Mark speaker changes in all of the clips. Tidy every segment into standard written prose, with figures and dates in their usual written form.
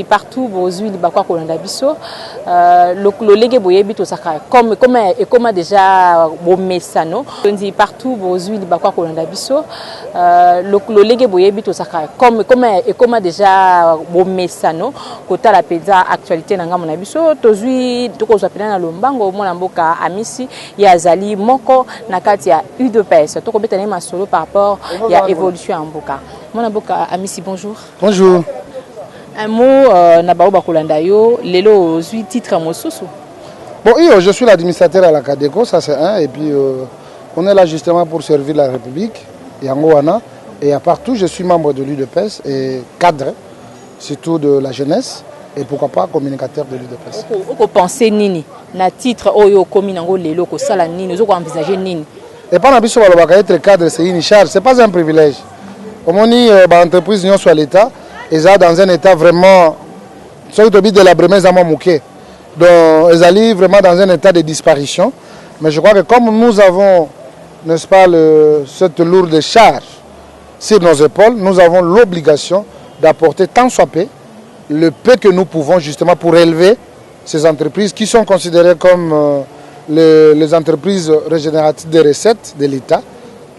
Speaker 1: Partout, vos huiles, le légué boyebi to saka comme déjà vos messano. Partout vos huiles, le légué boyebi to saka comme déjà vos messano. Kota la peda actualité nanga monabiso. Tozui to kozapena na lombango mona mboka amisi ya zali moko nakati ya UDPS. To kobetane ma solo par rapport ya évolution en mboka. Mona mboka amisi bonjour.
Speaker 2: Bonjour.
Speaker 1: Un mot Nabao Bakolandayo, Lelo Zui titre Mosusu.
Speaker 2: Bon, je suis l'administrateur à la CADECO, ça c'est un, et puis on est là justement pour servir la République, Yangoana, et à partout je suis membre de l'UDPS et cadre, surtout de la jeunesse, et pourquoi pas communicateur de l'UDPS.
Speaker 1: Vous pensez Nini, na titre Oyo Kominango Lelo, ko sala Nini, vous envisagez Nini.
Speaker 2: Et pas n'abisso être cadre, c'est une charge, c'est pas un privilège. Comme on dit, l'entreprise non soit l'État. Et ça dans un état vraiment, de la bremise à Mamouké. Donc, ils allaient vraiment dans un état de disparition. Mais je crois que comme nous avons, n'est-ce pas, cette lourde charge sur nos épaules, nous avons l'obligation d'apporter tant soit peu, le peu que nous pouvons justement pour élever ces entreprises qui sont considérées comme les entreprises régénératives des recettes de l'État.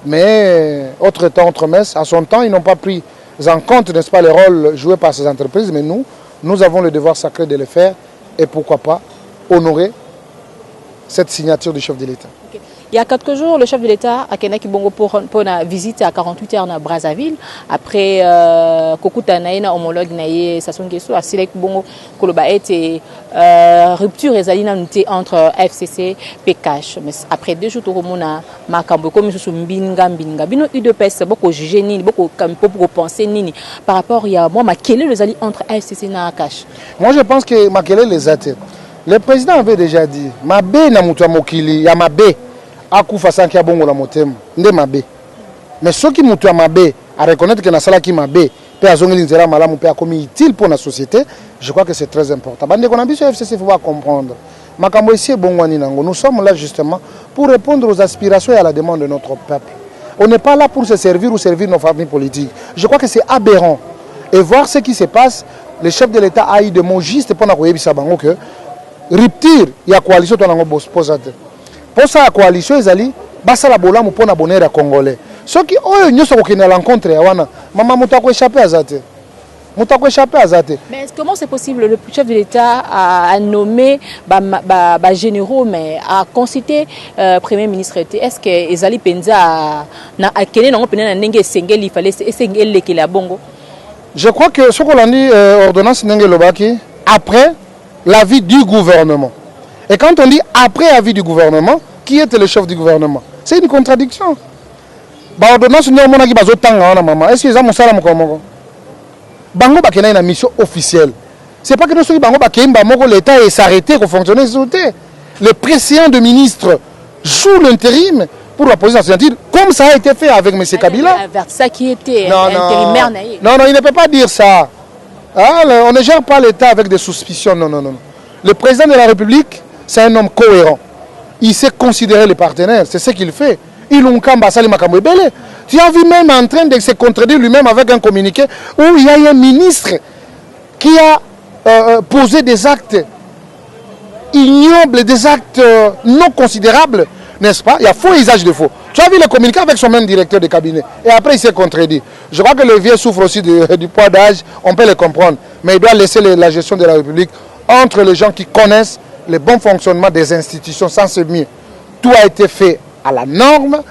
Speaker 2: Mais, autre temps, autre messe, à son temps, ils n'ont pas pris en compte, n'est-ce pas, les rôles joués par ces entreprises, mais nous avons le devoir sacré de le faire et pourquoi pas honorer cette signature du chef de l'État.
Speaker 1: Okay. Il y a 4 jours, le chef de l'État a Kenaki Bongo pour une visite à 48 heures à Brazzaville. Après, Kokuta Naïna, homologue Naïe, Sasson Gesso, a Silek Bongo, Koloba et rupture entre FCC et PKH. Mais après 2 jours, Toromona, Makambo, comme sous Mbinga, Bino UDPS, beaucoup jugé Nini, beaucoup penser Nini. Par rapport, il y a moi, quel est le zali entre FCC et PKH?
Speaker 2: Moi, je pense que Makele les attire. Le président avait déjà dit, Mabé na mutua mokili, ya Mabé. Akufa sanki ya bongo la motema nde mabe mais ceux qui mutu mabe à reconnaître que na sala ki mabe pe azongeli nzela malamu pe akomi utile pour la société, je crois que c'est très important. Bande qu'on a dit sur FCC, il faut comprendre makambo ici bongo ni nango, nous sommes là justement pour répondre aux aspirations et à la demande de notre peuple. On n'est pas là pour se servir ou servir nos familles politiques. Je crois que c'est aberrant et voir ce qui se passe. Le chef de l'État a eu des mots justes pour na bango que rupture ya coalition to nango posate. Pour ça, la coalition, ils allaient basa la bola pour na bonheur à Congolais. Ceux qui ont eu une rencontre, maman m'a échappé à Zate.
Speaker 1: Mais comment c'est possible? Le chef de l'État a nommé généraux, mais a consulté Premier ministre. Est-ce que Ezali Penza na akene nango pena na ndenge sengeli fallait sengeli que la bongo?
Speaker 2: Je crois que ce qu'on a dit ordonnance ndenge lobaki après l'avis du gouvernement. Et quand on dit après avis du gouvernement, qui était le chef du gouvernement? C'est une contradiction. Est-ce qu'ils ont Bango bakena une mission officielle. C'est pas que nous sommes Bango l'État est s'arrêter pour fonctionner. Le président de ministre joue l'intérim pour la position de comme ça a été fait avec M. Kabila.
Speaker 1: Ça qui était intérimaire.
Speaker 2: Non, il ne peut pas dire ça. Ah, on ne gère pas l'État avec des suspicions. Non. Le président de la République, c'est un homme cohérent. Il sait considérer les partenaires. C'est ce qu'il fait. Tu as vu même en train de se contredire lui-même avec un communiqué où il y a un ministre qui a posé des actes ignobles, des actes non considérables, n'est-ce pas? Il y a faux usage de faux. Tu as vu le communiqué avec son même directeur de cabinet. Et après, il s'est contredit. Je crois que le vieux souffre aussi du poids d'âge. On peut le comprendre. Mais il doit laisser la gestion de la République entre les gens qui connaissent le bon fonctionnement des institutions sans se mieux. Tout a été fait à la norme.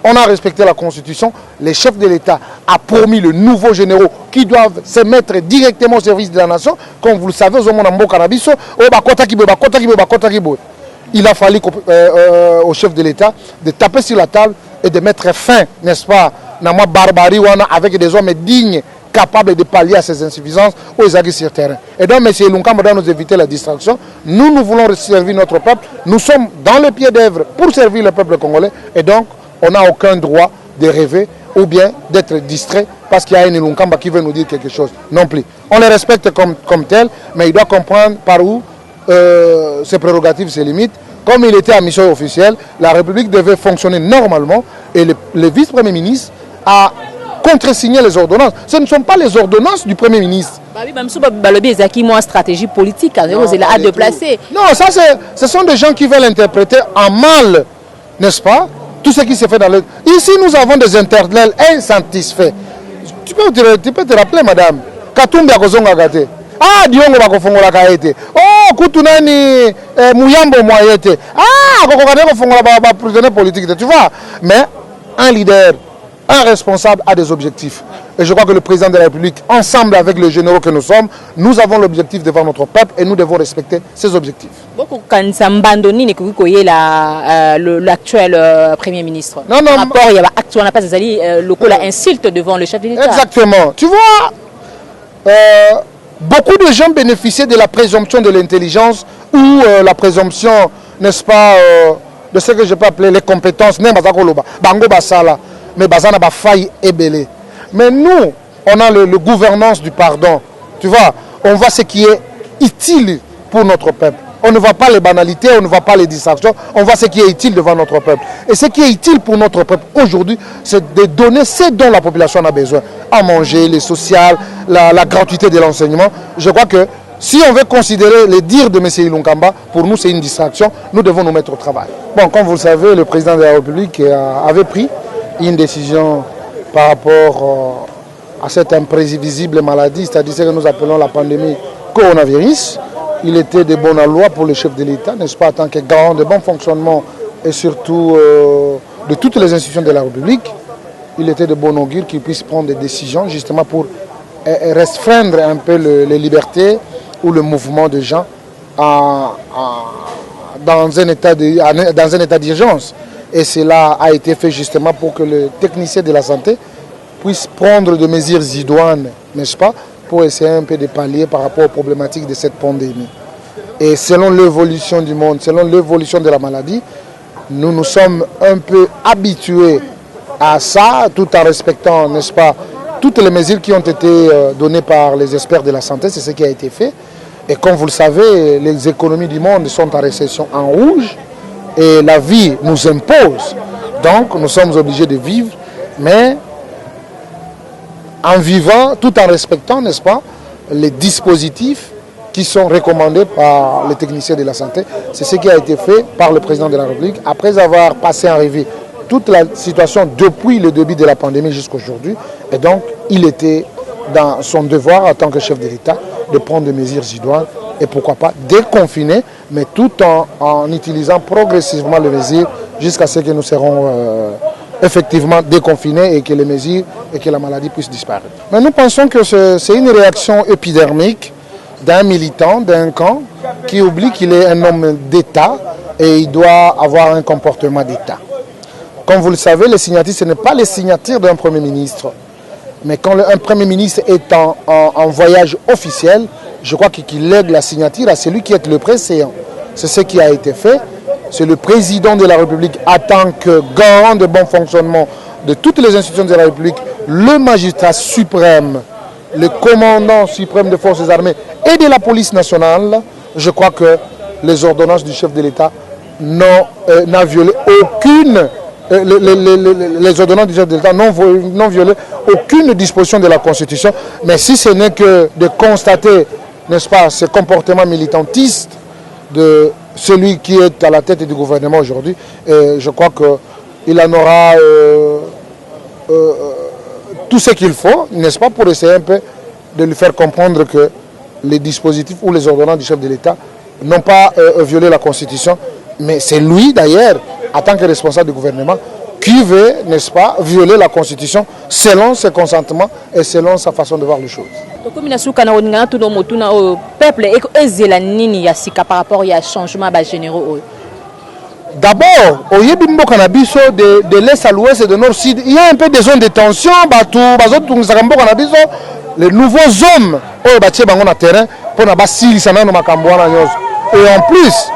Speaker 2: On a respecté la Constitution. Le chef de l'État a promis le nouveau généraux qui doivent se mettre directement au service de la nation. Comme vous le savez, il a fallu au chef de l'État de taper sur la table et de mettre fin, n'est-ce pas, dans ma barbarie avec des hommes dignes, capables de pallier à ces insuffisances aux aguets sur terrain. Et donc, M. Lunkamba doit nous éviter la distraction. Nous voulons servir notre peuple. Nous sommes dans le pied d'œuvre pour servir le peuple congolais. Et donc, on n'a aucun droit de rêver ou bien d'être distrait parce qu'il y a une Lunkamba qui veut nous dire quelque chose. Non plus. On les respecte comme tel, mais il doit comprendre par où ses prérogatives, ses limites. Comme il était en mission officielle, la République devait fonctionner normalement et le vice-premier ministre a contresigner les ordonnances. Ce ne sont pas les ordonnances du Premier ministre.
Speaker 1: Une stratégie politique à déplacer.
Speaker 2: Non, ça ce sont des gens qui veulent interpréter en mal, n'est-ce pas, tout ce qui se fait dans le... Ici, nous avons des internationaux insatisfaits. Tu peux te rappeler, madame, Katumbi a kozonga gate. Ah, Diongo va kofongola kaete. Oh, kutunani Muyambo moyete. Ah, kokokane kofongola ba prisonnier politique, tu vois. Mais un leader, un responsable a des objectifs. Et je crois que le président de la République, ensemble avec les généraux que nous sommes, nous avons l'objectif devant notre peuple et nous devons respecter ces objectifs.
Speaker 1: L'actuel Premier ministre.
Speaker 2: Non, non.
Speaker 1: Rapport, il y a actuellement pas le insulte devant le chef de l'État.
Speaker 2: Exactement. Tu vois, beaucoup de gens bénéficiaient de la présomption de l'intelligence ou la présomption, n'est-ce pas, de ce que je peux appeler les compétences. Bango basala, mais bazana ba faille et belé. Mais nous, on a le gouvernance du pardon. Tu vois, on voit ce qui est utile pour notre peuple. On ne voit pas les banalités, on ne voit pas les distractions, on voit ce qui est utile devant notre peuple. Et ce qui est utile pour notre peuple aujourd'hui, c'est de donner ce dont la population a besoin. À manger, les sociales, la gratuité de l'enseignement. Je crois que si on veut considérer les dires de M. Ilunkamba, pour nous c'est une distraction, nous devons nous mettre au travail. Bon, comme vous le savez, le président de la République avait pris une décision par rapport à cette imprévisible maladie, c'est-à-dire ce que nous appelons la pandémie coronavirus. Il était de bonne loi pour le chef de l'État, n'est-ce pas, en tant que garant de bon fonctionnement et surtout de toutes les institutions de la République. Il était de bon augure qu'il puisse prendre des décisions justement pour restreindre un peu les libertés ou le mouvement de gens dans un état d'urgence. Et cela a été fait justement pour que le technicien de la santé puisse prendre des mesures idoines, n'est-ce pas, pour essayer un peu de pallier par rapport aux problématiques de cette pandémie. Et selon l'évolution du monde, selon l'évolution de la maladie, nous nous sommes un peu habitués à ça, tout en respectant, n'est-ce pas, toutes les mesures qui ont été données par les experts de la santé, c'est ce qui a été fait. Et comme vous le savez, les économies du monde sont en récession en rouge et la vie nous impose. Donc nous sommes obligés de vivre, mais en vivant, tout en respectant, n'est-ce pas, les dispositifs qui sont recommandés par les techniciens de la santé. C'est ce qui a été fait par le président de la République après avoir passé en revue toute la situation depuis le début de la pandémie jusqu'à aujourd'hui. Et donc, il était dans son devoir en tant que chef de l'État de prendre des mesures idoines et pourquoi pas déconfiner, mais tout en utilisant progressivement les mesures jusqu'à ce que nous serons effectivement déconfinés et que les mesures et que la maladie puisse disparaître. Mais nous pensons que c'est une réaction épidermique d'un militant, d'un camp qui oublie qu'il est un homme d'État et il doit avoir un comportement d'État. Comme vous le savez, les signatures, ce n'est pas les signatures d'un Premier ministre. Mais quand un Premier ministre est en voyage officiel, je crois qu'il lègue la signature à celui qui est le préséant. C'est ce qui a été fait. C'est le président de la République, en tant que garant de bon fonctionnement de toutes les institutions de la République, le magistrat suprême, le commandant suprême des forces armées et de la police nationale. Je crois que les ordonnances du chef de l'État n'ont violé aucune... Les ordonnances du chef de l'État n'ont violé aucune disposition de la Constitution. Mais si ce n'est que de constater, n'est-ce pas, ce comportement militantiste de celui qui est à la tête du gouvernement aujourd'hui, je crois qu'il en aura tout ce qu'il faut, n'est-ce pas, pour essayer un peu de lui faire comprendre que les dispositifs ou les ordonnances du chef de l'État n'ont pas violé la Constitution, mais c'est lui d'ailleurs, en tant que responsable du gouvernement, qui veut, n'est-ce pas, violer la Constitution selon ses consentements et selon sa façon de voir les choses. D'abord, au Yébimbo Canabiso, de l'Est à l'Ouest et de Nord-Sud, il y a un peu des zones de tension, les nouveaux hommes qui sont sur terrain pour et en plus,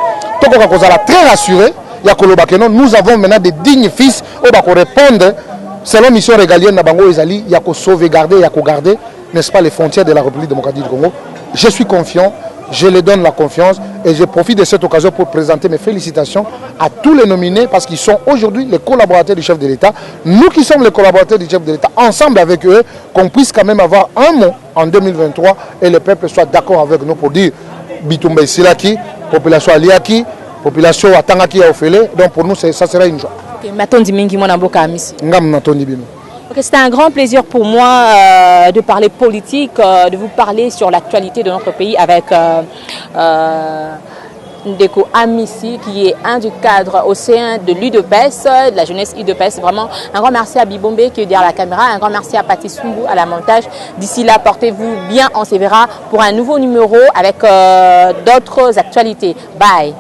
Speaker 2: très rassuré, nous avons maintenant des dignes fils qui répondent selon la mission régalienne de Bango Ezali, il y a qu'à sauvegarder, il y a qu'à garder, n'est-ce pas, les frontières de la République démocratique du Congo. Je suis confiant, je les donne la confiance Et je profite de cette occasion pour présenter mes félicitations à tous les nominés parce qu'ils sont aujourd'hui les collaborateurs du chef de l'État. Nous qui sommes les collaborateurs du chef de l'État, ensemble avec eux, qu'on puisse quand même avoir un mot en 2023 et le peuple soit d'accord avec nous pour dire Bitumba Silaki, population Aliaki, population Atangaki Aofele. Donc pour nous, ça sera une joie.
Speaker 1: C'est un grand plaisir pour moi de parler politique, de vous parler sur l'actualité de notre pays avec Ndeko Amissi, qui est un du cadre au sein de l'UDPS, de la jeunesse UDPS. Vraiment, un grand merci à Bibombe qui est derrière la caméra, un grand merci à Paty Sumbu à la montage. D'ici là, portez-vous bien, on se verra pour un nouveau numéro avec d'autres actualités. Bye.